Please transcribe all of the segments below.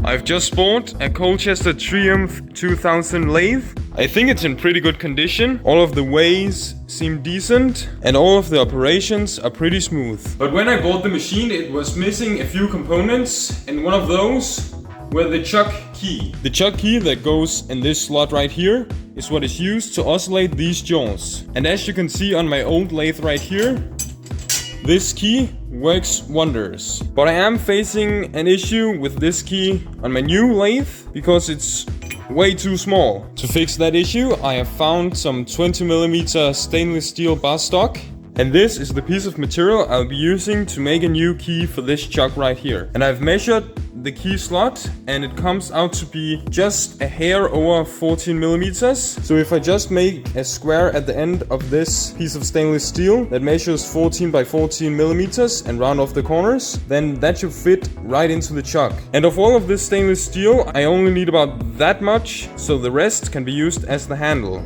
I've just bought a Colchester Triumph 2000 lathe. I think it's in pretty good condition. All of the ways seem decent and all of the operations are pretty smooth. But when I bought the machine, it was missing a few components, and one of those were the chuck key. The chuck key that goes in this slot right here is what is used to oscillate these jaws. And as you can see on my old lathe right here, this key works wonders. But I am facing an issue with this key on my new lathe because it's way too small. To fix that issue, I have found some 20mm stainless steel bar stock. And this is the piece of material I'll be using to make a new key for this chuck right here. And I've measured the key slot and it comes out to be just a hair over 14mm. So if I just make a square at the end of this piece of stainless steel that measures 14 by 14mm and round off the corners, then that should fit right into the chuck. And of all of this stainless steel, I only need about that much, so the rest can be used as the handle.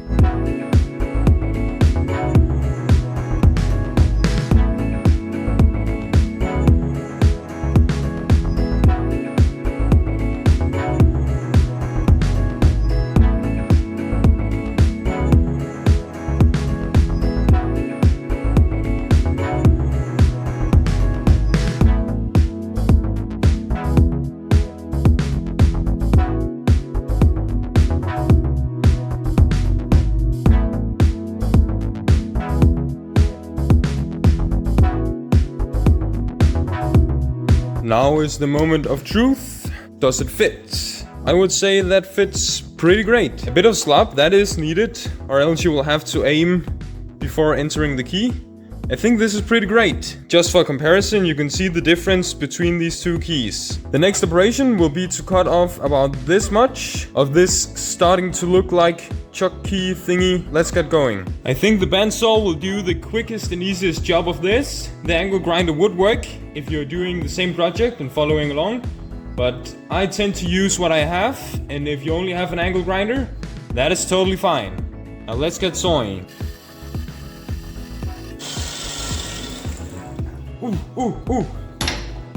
Now is the moment of truth. Does it fit? I would say that fits pretty great. A bit of slop, that is needed, or else you will have to aim before entering the key. I think this is pretty great. Just for comparison, you can see the difference between these two keys. The next operation will be to cut off about this much of this starting to look like chuck key thingy. Let's get going. I think the bandsaw will do the quickest and easiest job of this. The angle grinder would work if you're doing the same project and following along, but I tend to use what I have, and if you only have an angle grinder, that is totally fine. Now let's get sawing. Ooh.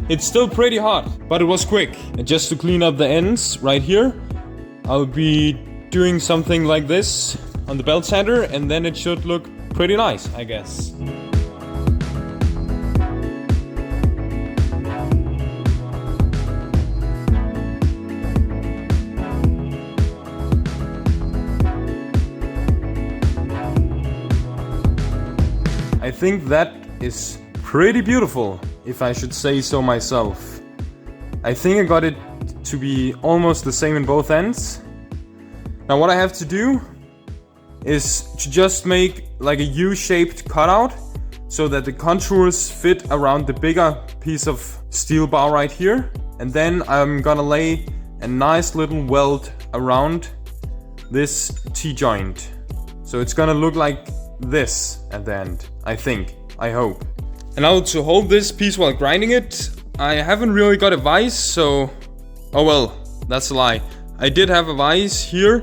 It's still pretty hot, but it was quick. And just to clean up the ends right here, I'll be doing something like this on the belt sander, and then it should look pretty nice, I guess. I think that is pretty beautiful, if I should say so myself. I think I got it to be almost the same in both ends. Now what I have to do is to just make like a U-shaped cutout so that the contours fit around the bigger piece of steel bar right here. And then I'm gonna lay a nice little weld around this T-joint. So it's gonna look like this at the end, I think, I hope. And now to hold this piece while grinding it, I haven't really got a vise, so... Oh well, that's a lie. I did have a vise here,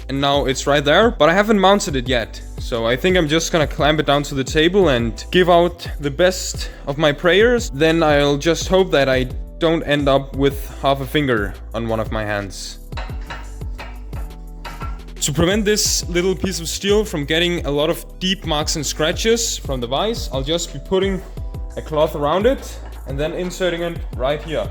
and now it's right there, but I haven't mounted it yet. So I think I'm just gonna clamp it down to the table and give out the best of my prayers. Then I'll just hope that I don't end up with half a finger on one of my hands. To prevent this little piece of steel from getting a lot of deep marks and scratches from the vise, I'll just be putting a cloth around it and then inserting it right here.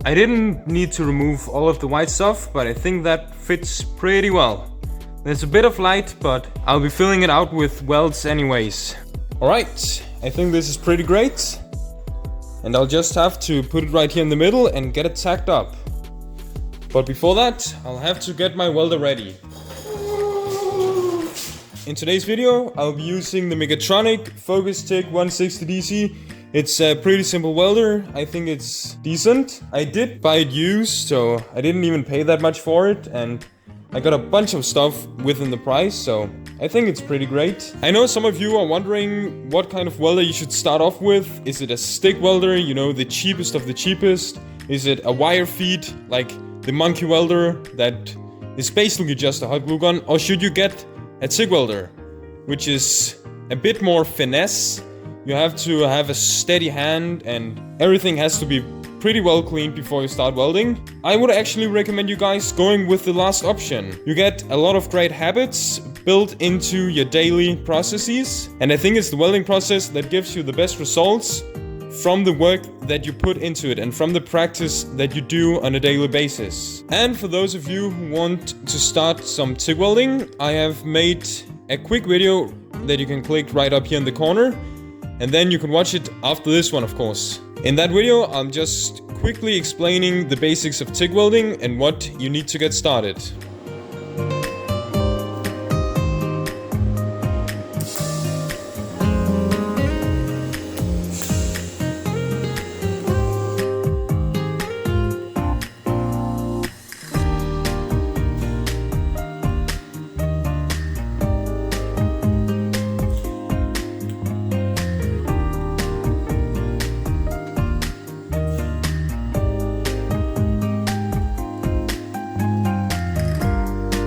I didn't need to remove all of the white stuff, but I think that fits pretty well. There's a bit of light, but I'll be filling it out with welds anyways. Alright, I think this is pretty great. And I'll just have to put it right here in the middle and get it tacked up. But before that, I'll have to get my welder ready. In today's video, I'll be using the Mechatronic Focus Tick 160 DC. It's a pretty simple welder. I think it's decent. I did buy it used, so I didn't even pay that much for it, and I got a bunch of stuff within the price, so I think it's pretty great. I know some of you are wondering what kind of welder you should start off with. Is it a stick welder, you know, the cheapest of the cheapest? Is it a wire feed, like the monkey welder that is basically just a hot glue gun? Or should you get a TIG welder, which is a bit more finesse? You have to have a steady hand and everything has to be pretty well cleaned before you start welding. I would actually recommend you guys going with the last option. You get a lot of great habits built into your daily processes, and I think it's the welding process that gives you the best results from the work that you put into it and from the practice that you do on a daily basis. And for those of you who want to start some TIG welding, I have made a quick video that you can click right up here in the corner, and then you can watch it after this one, of course. In that video, I'm just quickly explaining the basics of TIG welding and what you need to get started.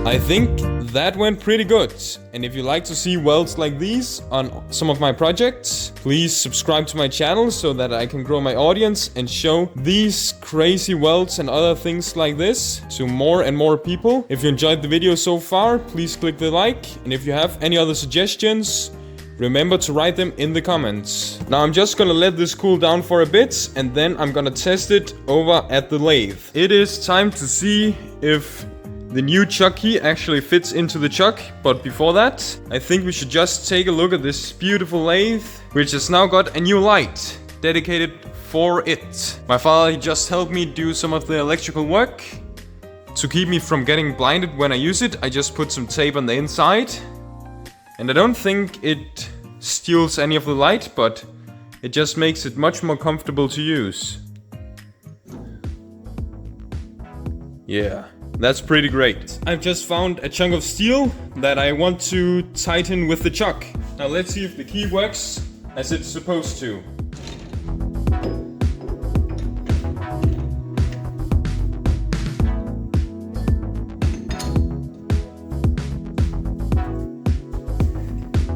I think that went pretty good, and if you like to see welds like these on some of my projects, please subscribe to my channel so that I can grow my audience and show these crazy welds and other things like this to more and more people. If you enjoyed the video so far, please click the like, and if you have any other suggestions, remember to write them in the comments. Now I'm just gonna let this cool down for a bit, and then I'm gonna test it over at the lathe. It is time to see if the new chuck key actually fits into the chuck, but before that, I think we should just take a look at this beautiful lathe, which has now got a new light dedicated for it. My father just helped me do some of the electrical work. To keep me from getting blinded when I use it, I just put some tape on the inside. And I don't think it steals any of the light, but it just makes it much more comfortable to use. Yeah. That's pretty great. I've just found a chunk of steel that I want to tighten with the chuck. Now let's see if the key works as it's supposed to.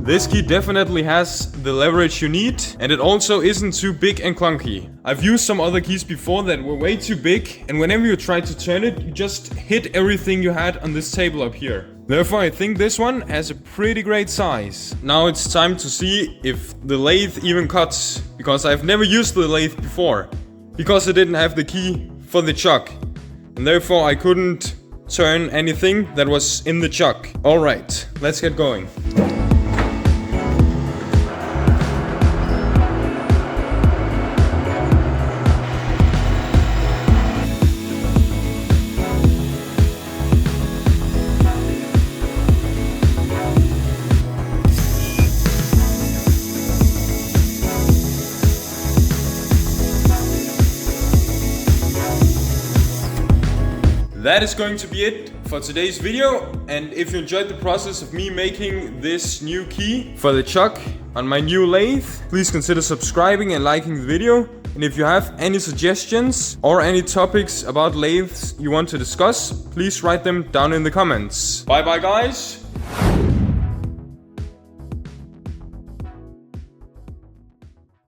This key definitely has the leverage you need, and it also isn't too big and clunky. I've used some other keys before that were way too big, and whenever you try to turn it, you just hit everything you had on this table up here. Therefore, I think this one has a pretty great size. Now it's time to see if the lathe even cuts, because I've never used the lathe before, because I didn't have the key for the chuck, and therefore I couldn't turn anything that was in the chuck. Alright, let's get going. That is going to be it for today's video, and if you enjoyed the process of me making this new key for the chuck on my new lathe, please consider subscribing and liking the video. And if you have any suggestions or any topics about lathes you want to discuss, please write them down in the comments. Bye bye guys!